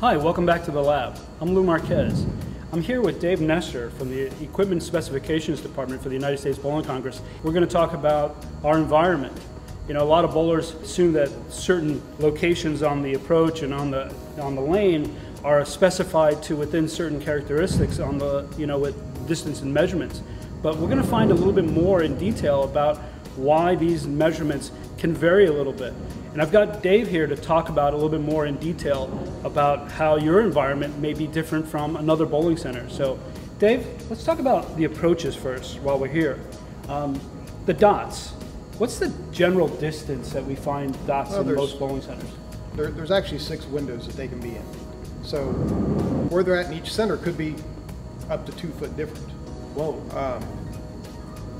Hi, welcome back to the lab. I'm Lou Marquez. I'm here with Dave Nestor from the Equipment Specifications Department for the United States Bowling Congress. We're going to talk about our environment. You know, a lot of bowlers assume that certain locations on the approach and on the lane are specified to within certain characteristics on the, with distance and measurements. But we're going to find a little bit more in detail about why these measurements can vary a little bit. And I've got Dave here to talk about a little bit more in detail about how your environment may be different from another bowling center. So Dave, let's talk about the approaches first while we're here. The dots. What's the general distance that we find dots in most bowling centers? There's actually 6 windows that they can be in. So where they're at in each center could be up to 2 foot different. Whoa.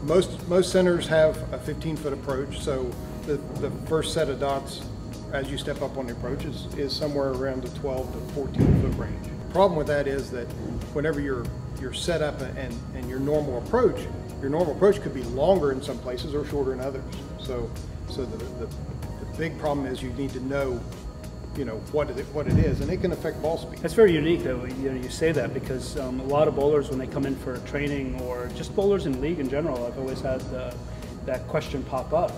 Most centers have a 15-foot approach, so the first set of dots as you step up on the approach is somewhere around the 12 to 14-foot range. The problem with that is that whenever you're set up and your normal approach could be longer in some places or shorter in others. So the big problem is you need to know what it is, and it can affect ball speed. That's very unique though, you say that, because a lot of bowlers, when they come in for training, or just bowlers in league in general, I've always had that question pop up,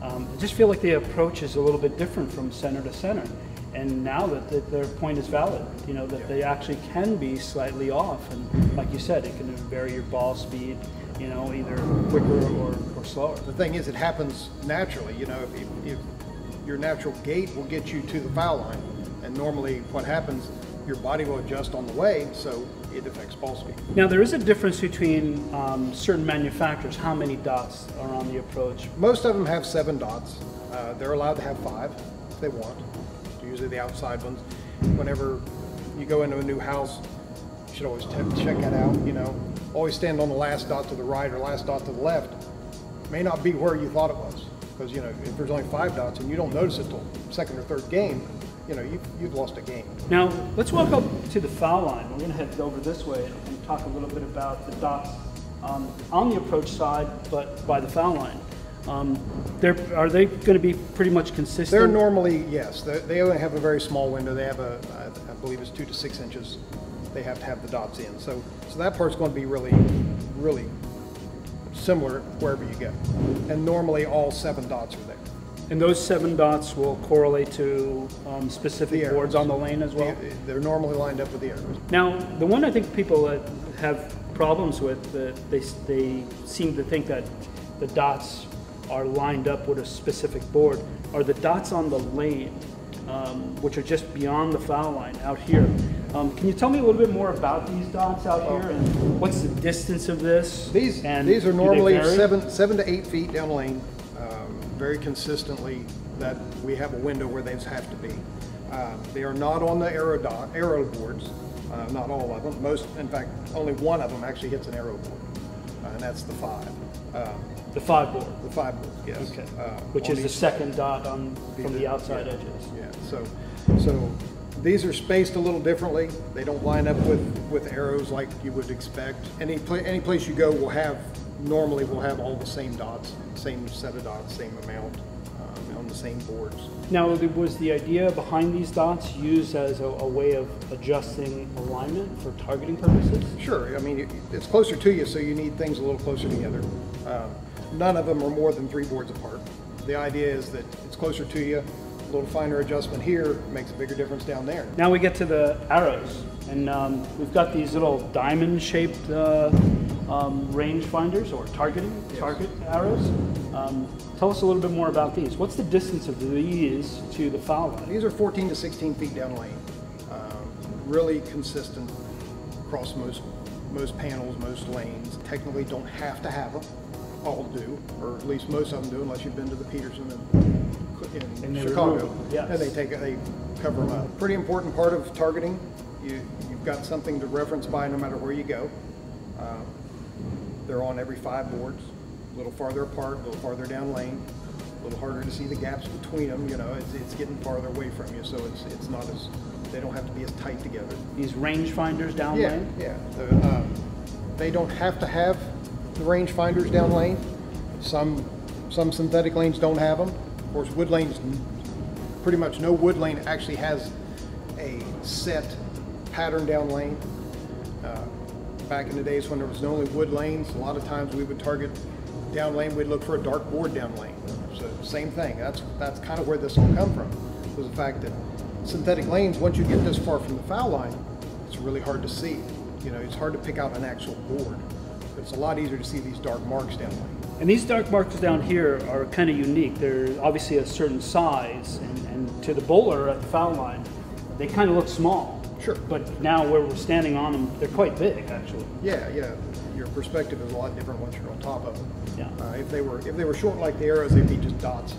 I just feel like the approach is a little bit different from center to center. And now that their point is valid, that they actually can be slightly off, and like you said, it can vary your ball speed, either quicker or slower. The thing is, it happens naturally. If your natural gait will get you to the foul line, and normally what happens, your body will adjust on the way, so it affects ball speed. Now there is a difference between certain manufacturers, how many dots are on the approach. Most of them have 7 dots. They're allowed to have 5 if they want. Usually the outside ones. Whenever you go into a new house, you should always check that out. Always stand on the last dot to the right or last dot to the left. It may not be where you thought it was, because if there's only 5 dots and you don't notice it till second or third game, you've lost a game. Now let's walk up to the foul line. We're going to head over this way and talk a little bit about the dots on the approach side, but by the foul line. Are they going to be pretty much consistent? They're normally, yes. They only have a very small window. They have I believe it's 2 to 6 inches. They have to have the dots in. So that part's going to be really, really similar wherever you go. And normally all 7 dots are there. And those 7 dots will correlate to specific boards on the lane as well? They're normally lined up with the arrows. Now, the one I think people have problems with, they seem to think that the dots are lined up with a specific board, are the dots on the lane, which are just beyond the foul line out here. Can you tell me a little bit more about these dots out here, and what's the distance of this? These are normally 7 to 8 feet down the lane. Very consistently, that we have a window where they have to be. They are not on the arrow boards, not all of them. In fact, only one of them actually hits an arrow board, and that's the 5. The 5 board? The 5 board, yes. Okay. Which is the second dot from the outside edges. Yeah, so these are spaced a little differently. They don't line up with arrows like you would expect. Any place you go normally will have all the same dots, same set of dots, same amount on the same boards. Now, was the idea behind these dots used as a way of adjusting alignment for targeting purposes? Sure. I mean, it's closer to you, so you need things a little closer together. None of them are more than 3 boards apart. The idea is that it's closer to you. A little finer adjustment here makes a bigger difference down there. Now we get to the arrows, and we've got these little diamond-shaped range finders, or target arrows. Tell us a little bit more about these. What's the distance of these to the foul line? These are 14 to 16 feet down the lane. Really consistent across most panels, most lanes. Technically don't have to have them. All do, or at least most of them do, unless you've been to the Peterson in Chicago. Yes. And they cover them up. Pretty important part of targeting. You've got something to reference by no matter where you go. They're on every 5 boards, a little farther apart, a little farther down lane, a little harder to see the gaps between them. It's getting farther away from you, so it's not as, they don't have to be as tight together. These range finders down lane? Yeah. They don't have to have the range finders down lane. Some synthetic lanes don't have them. Of course, wood lanes, pretty much no wood lane actually has a set pattern down lane. Back in the days when there was only wood lanes, a lot of times we would target down lane, we'd look for a dark board down lane. So same thing, that's kind of where this all come from, was the fact that synthetic lanes, once you get this far from the foul line, it's really hard to see. You know, it's hard to pick out an actual board. It's a lot easier to see these dark marks down lane. And these dark marks down here are kind of unique. They're obviously a certain size, and to the bowler at the foul line, they kind of look small. Sure. But now where we're standing on them, they're quite big, actually. Yeah. Your perspective is a lot different once you're on top of them. Yeah. If they were short like the arrows, they'd be just dots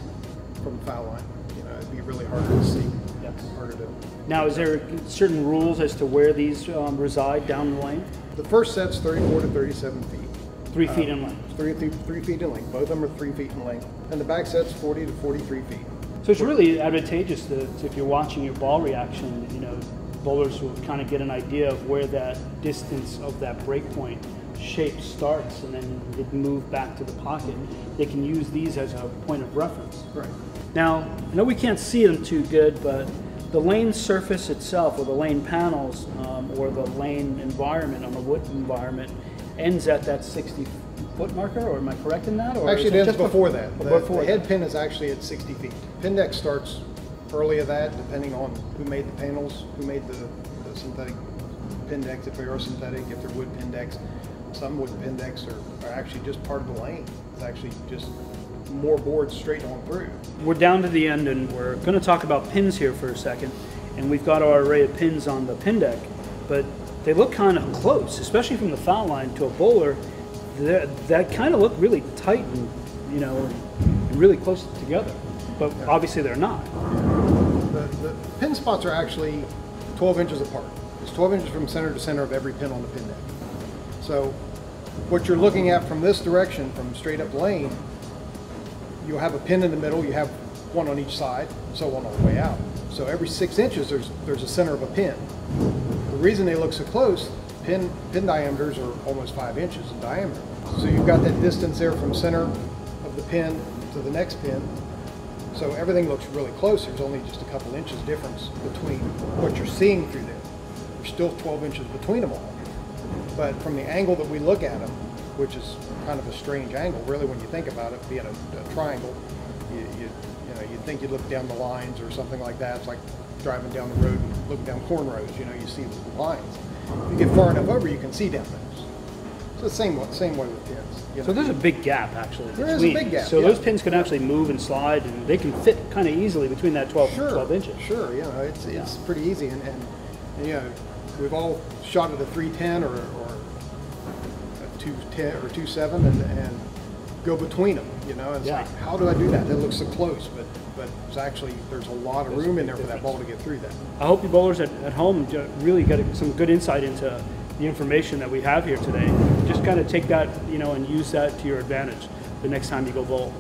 from the foul line. You know, it'd be really harder to see. Yes. Harder to. Now, is there certain rules as to where these reside down the lane? The first set's 34 to 37 feet. 3 feet in length. 3 feet in length. Both of them are 3 feet in length. And the back set's 40 to 43 feet. So it's really advantageous to if you're watching your ball reaction, you know, bowlers will kind of get an idea of where that distance of that break point shape starts, and then they move back to the pocket. They can use these as a point of reference. Right. Now, I know we can't see them too good, but the lane surface itself, or the lane panels, or the lane environment on the wood environment, ends at that 60-foot marker, or am I correct in that? Or actually, it ends before that. Before the head pin is actually at 60 feet. Pin deck starts early of that, depending on who made the panels, who made the synthetic pin decks, if they are synthetic, if they're wood pin decks. Some wood pin decks are actually just part of the lane. It's actually just more boards straight on through. We're down to the end, and we're going to talk about pins here for a second. And we've got our array of pins on the pin deck, but they look kind of close, especially from the foul line to a bowler. That kind of look really tight and, you know, and really close together. But obviously they're not. The pin spots are actually 12 inches apart. It's 12 inches from center to center of every pin on the pin deck. So what you're looking at from this direction, from straight up lane, you'll have a pin in the middle, you have one on each side, so on all the way out. So every 6 inches there's a center of a pin. The reason they look so close, pin diameters are almost 5 inches in diameter. So you've got that distance there from center of the pin to the next pin. So everything looks really close. There's only just a couple inches difference between what you're seeing through there. There's still 12 inches between them all. But from the angle that we look at them, which is kind of a strange angle, really, when you think about it, being a triangle, you'd think you'd look down the lines or something like that. It's like driving down the road and looking down cornrows. You know, you see the lines. If you get far enough over, you can see down those. So the same way with pins. You know? So there's a big gap actually between. There is a big gap. So those pins can actually move and slide, and they can fit kind of easily between that 12 inches. Sure, you know, it's pretty easy, and you know, we've all shot at a 310 or a 210 or 27 and go between them. You know, it's like, how do I do that? That looks so close, but there's a lot of room in there for that ball to get through that. I hope you bowlers at home really got some good insight into the information that we have here today. Just kind of take that, you know, and use that to your advantage the next time you go bowl.